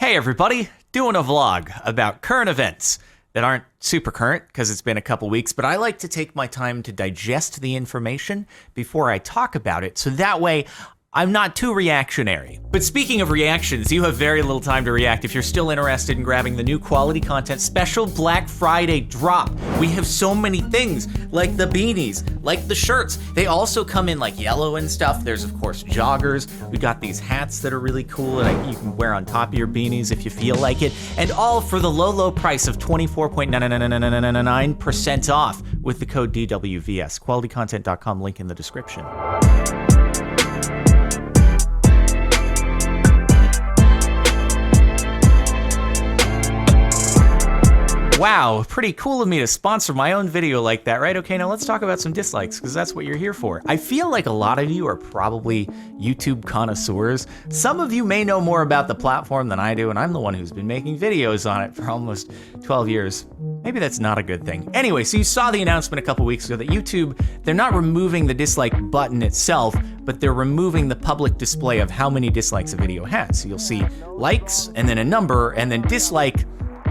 Hey everybody, doing a vlog about current events that aren't super current because it's been a couple weeks, but I like to take my time to digest the information before I talk about it, so that way I'm not too reactionary. But speaking of reactions, you have very little time to react if you're still interested in grabbing the new quality content special Black Friday drop. We have so many things, like the beanies, like the shirts. They also come in like yellow and stuff. There's of course joggers. We got these hats that are really cool and you can wear on top of your beanies if you feel like it. And all for the low price of 24.999% off with the code DWVS. QualityContent.com, link in the description. Wow, pretty cool of me to sponsor my own video like that, right? Okay, now let's talk about some dislikes, because that's what you're here for. I feel like a lot of you are probably YouTube connoisseurs. Some of you may know more about the platform than I do, and I'm the one who's been making videos on it for almost 12 years. Maybe that's not a good thing. Anyway, so you saw the announcement a couple weeks ago that YouTube, they're not removing the dislike button itself, but they're removing the public display of how many dislikes a video has. So you'll see likes, and then a number, and then dislike,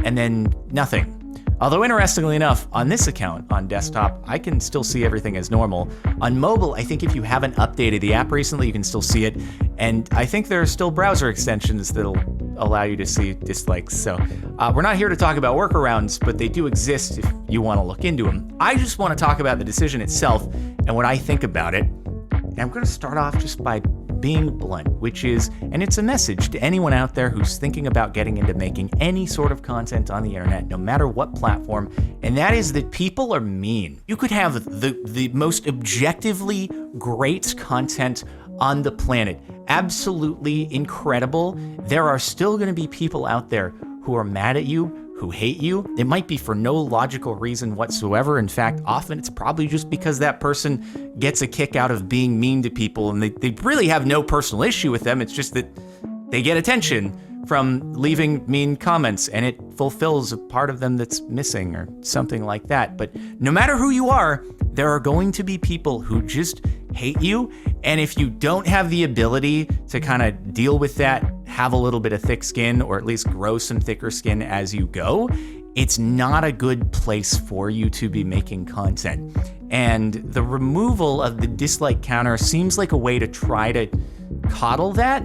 and then nothing. Although interestingly enough, on this account, on desktop, I can still see everything as normal. On mobile, I think if you haven't updated the app recently, you can still see it. And I think there are still browser extensions that'll allow you to see dislikes. So we're not here to talk about workarounds, but they do exist if you want to look into them. I just want to talk about the decision itself and what I think about it. And I'm going to start off just by being blunt, which is, and it's a message to anyone out there who's thinking about getting into making any sort of content on the internet, no matter what platform, and that is that people are mean. You could have the most objectively great content on the planet, absolutely incredible. There are still going to be people out there who are mad at you, who hate you. It might be for no logical reason whatsoever. In fact, often it's probably just because that person gets a kick out of being mean to people and they really have no personal issue with them. It's just that they get attention from leaving mean comments and it fulfills a part of them that's missing or something like that. But no matter who you are, there are going to be people who just hate you. And if you don't have the ability to kind of deal with that, have a little bit of thick skin, or at least grow some thicker skin as you go, it's not a good place for you to be making content. And the removal of the dislike counter seems like a way to try to coddle that,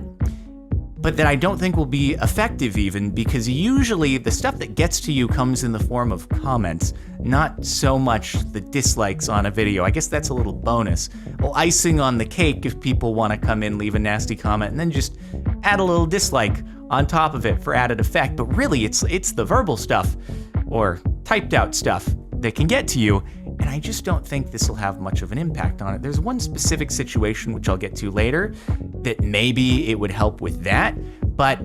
but that I don't think will be effective even, because usually the stuff that gets to you comes in the form of comments, not so much the dislikes on a video. I guess that's a little bonus. Well, icing on the cake if people want to come in, leave a nasty comment, and then just add a little dislike on top of it for added effect. But really, it's the verbal stuff or typed out stuff that can get to you, and I just don't think this will have much of an impact on it. There's one specific situation, which I'll get to later, that maybe it would help with that, but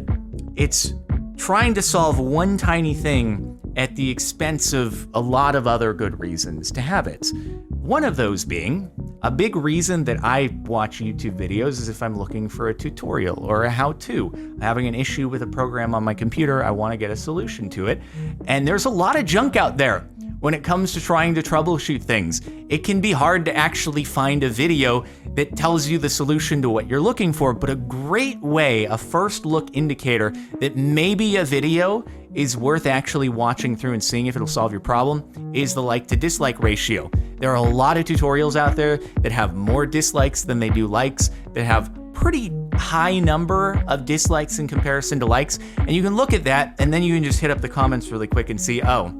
it's trying to solve one tiny thing at the expense of a lot of other good reasons to have it. One of those being, a big reason that I watch YouTube videos is if I'm looking for a tutorial or a how-to. I'm having an issue with a program on my computer, I want to get a solution to it, and there's a lot of junk out there. When it comes to trying to troubleshoot things, it can be hard to actually find a video that tells you the solution to what you're looking for, but a great way, a first look indicator that maybe a video is worth actually watching through and seeing if it'll solve your problem is the like to dislike ratio. There are a lot of tutorials out there that have more dislikes than they do likes, that have pretty high number of dislikes in comparison to likes, and you can look at that and then you can just hit up the comments really quick and see, oh,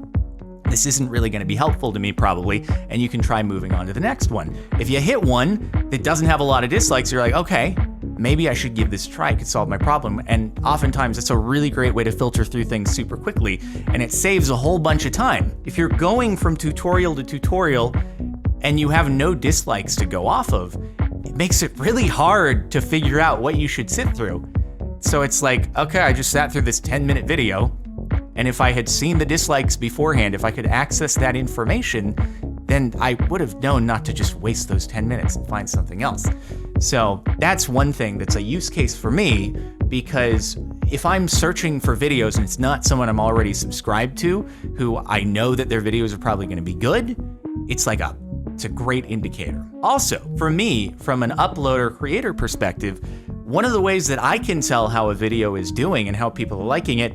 this isn't really going to be helpful to me probably, and you can try moving on to the next one. If you hit one that doesn't have a lot of dislikes, you're like, okay, maybe I should give this a try, it could solve my problem. And oftentimes it's a really great way to filter through things super quickly, and it saves a whole bunch of time. If you're going from tutorial to tutorial and you have no dislikes to go off of, it makes it really hard to figure out what you should sit through. So it's like, okay, I just sat through this 10-minute video, and if I had seen the dislikes beforehand, if I could access that information, then I would have known not to just waste those 10 minutes and find something else. So that's one thing that's a use case for me, because if I'm searching for videos and it's not someone I'm already subscribed to, who I know that their videos are probably going to be good, it's a great indicator. Also, for me, from an uploader creator perspective, One of the ways that I can tell how a video is doing and how people are liking it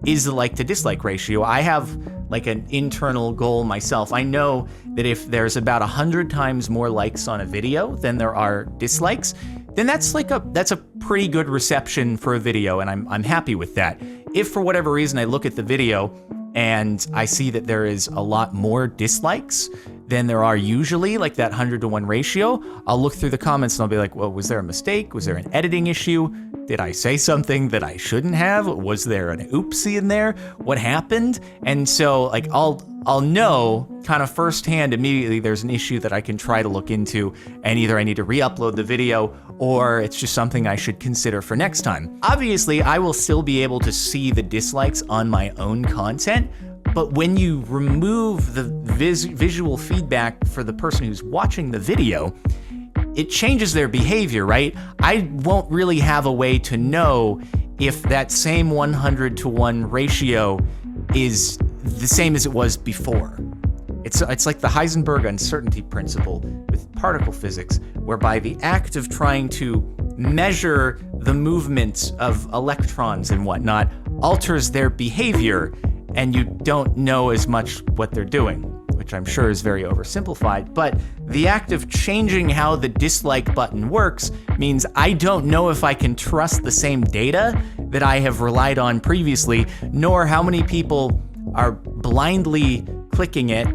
is the like to dislike ratio. I have like an internal goal myself. I know that if there's about 100 times more likes on a video than there are dislikes, then that's a pretty good reception for a video, and I'm happy with that. If for whatever reason I look at the video and I see that there is a lot more dislikes than there are usually, like that 100-to-1 ratio, I'll look through the comments and I'll be like, well, was there a mistake? Was there an editing issue? Did I say something that I shouldn't have? Was there an oopsie in there? What happened? And so like I'll know kind of firsthand immediately there's an issue that I can try to look into, and either I need to re-upload the video or it's just something I should consider for next time. Obviously, I will still be able to see the dislikes on my own content, but when you remove the visual feedback for the person who's watching the video, it changes their behavior, right? I won't really have a way to know if that same 100-to-1 ratio is the same as it was before. It's like the Heisenberg uncertainty principle with particle physics, whereby the act of trying to measure the movements of electrons and whatnot alters their behavior, and you don't know as much what they're doing, which I'm sure is very oversimplified, but the act of changing how the dislike button works means I don't know if I can trust the same data that I have relied on previously, nor how many people are blindly clicking it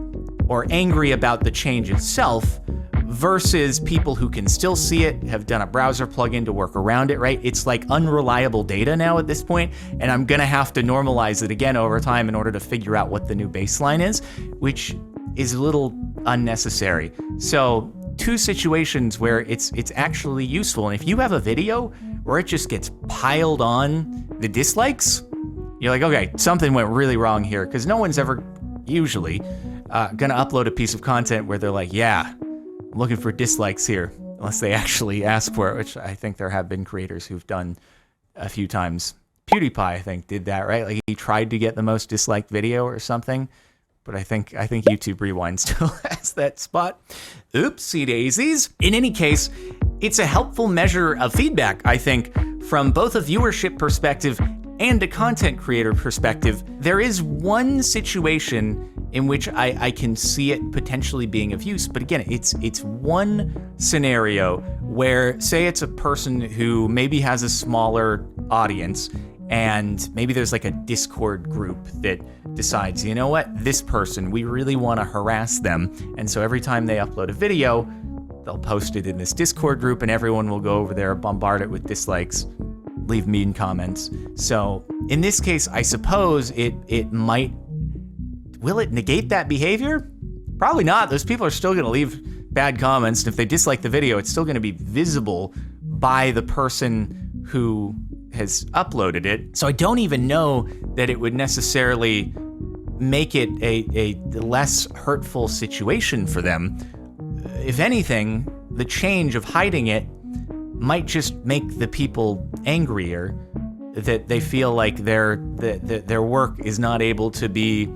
or angry about the change itself versus people who can still see it, have done a browser plugin to work around it, right? It's like unreliable data now at this point, and I'm gonna have to normalize it again over time in order to figure out what the new baseline is, which is a little unnecessary. So two situations where it's actually useful, and if you have a video where it just gets piled on the dislikes, you're like, okay, something went really wrong here, because no one's ever usually gonna upload a piece of content where they're like, yeah, I'm looking for dislikes here, unless they actually ask for it, which I think there have been creators who've done a few times. PewDiePie, I think, did that, right? Like he tried to get the most disliked video or something, but I think YouTube Rewind still has that spot. Oopsie daisies. In any case, it's a helpful measure of feedback, I think, from both a viewership perspective and a content creator perspective. There is one situation in which I can see it potentially being of use, but again, it's one scenario where, say it's a person who maybe has a smaller audience, and maybe there's like a Discord group that decides, you know what, this person, we really want to harass them, and so every time they upload a video, they'll post it in this Discord group, and everyone will go over there, bombard it with dislikes, leave mean comments. So in this case, I suppose it might. Will it negate that behavior? Probably not. Those people are still going to leave bad comments, and if they dislike the video, it's still going to be visible by the person who has uploaded it. So I don't even know that it would necessarily make it a less hurtful situation for them. If anything, the change of hiding it might just make the people angrier, that they feel like their work is not able to be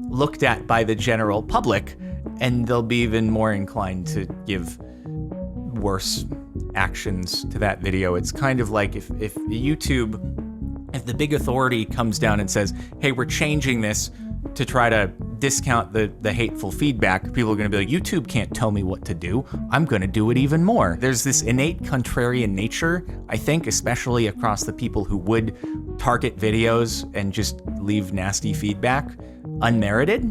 looked at by the general public, and they'll be even more inclined to give worse actions to that video. It's kind of like if YouTube, if the big authority comes down and says, hey, we're changing this to try to discount the hateful feedback, people are going to be like, YouTube can't tell me what to do. I'm going to do it even more. There's this innate contrarian nature, I think, especially across the people who would target videos and just leave nasty feedback unmerited.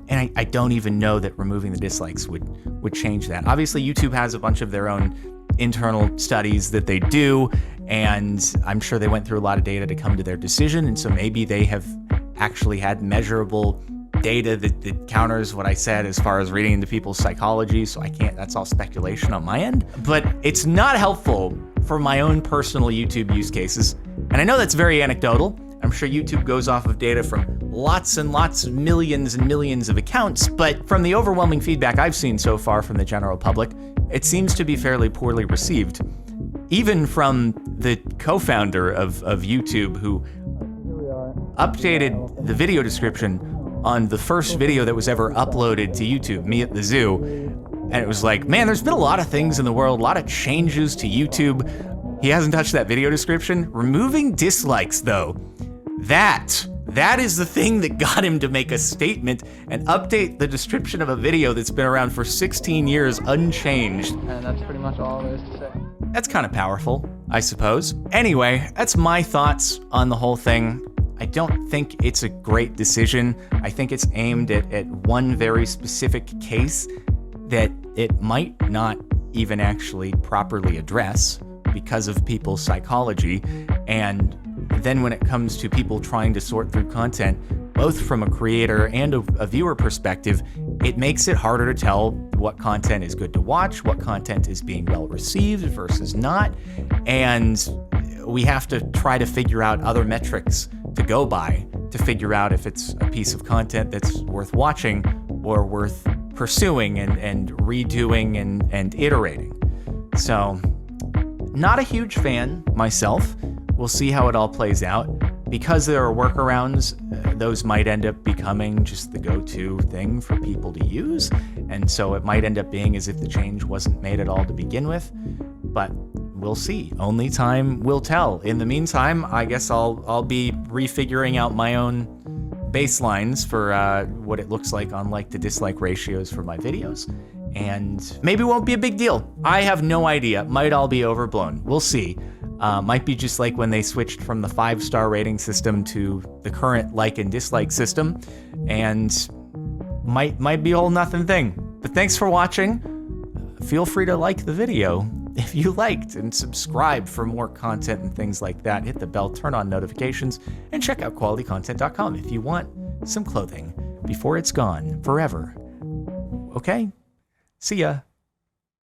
And I don't even know that removing the dislikes would change that. Obviously, YouTube has a bunch of their own internal studies that they do, and I'm sure they went through a lot of data to come to their decision, and so maybe they have actually had measurable data that counters what I said as far as reading into people's psychology, so I can't, that's all speculation on my end. But it's not helpful for my own personal YouTube use cases, and I know that's very anecdotal. I'm sure YouTube goes off of data from lots and lots, millions and millions of accounts, but from the overwhelming feedback I've seen so far from the general public, it seems to be fairly poorly received. Even from the co-founder of YouTube, who updated the video description on the first video that was ever uploaded to YouTube, me at the zoo, and it was like, man, there's been a lot of things in the world, a lot of changes to YouTube. He hasn't touched that video description. Removing dislikes, though, that is the thing that got him to make a statement and update the description of a video that's been around for 16 years unchanged. And that's pretty much all there is to say. That's kind of powerful, I suppose. Anyway, that's my thoughts on the whole thing. I don't think it's a great decision. I think it's aimed at one very specific case that it might not even actually properly address because of people's psychology. And then when it comes to people trying to sort through content, both from a creator and a viewer perspective, it makes it harder to tell what content is good to watch, what content is being well received versus not. And we have to try to figure out other metrics to go by to figure out if it's a piece of content that's worth watching or worth pursuing and redoing and iterating. So, not a huge fan myself. We'll see how it all plays out. Because there are workarounds, those might end up becoming just the go-to thing for people to use. And so it might end up being as if the change wasn't made at all to begin with. But we'll see. Only time will tell. In the meantime, I guess I'll be refiguring out my own baselines for what it looks like on like to dislike ratios for my videos. And maybe it won't be a big deal. I have no idea. Might all be overblown. We'll see. Might be just like when they switched from the 5-star rating system to the current like and dislike system, and might be a whole nothing thing. But thanks for watching. Feel free to like the video if you liked, and subscribe for more content and things like that. Hit the bell, turn on notifications, and check out qualitycontent.com if you want some clothing before it's gone forever. Okay? See ya.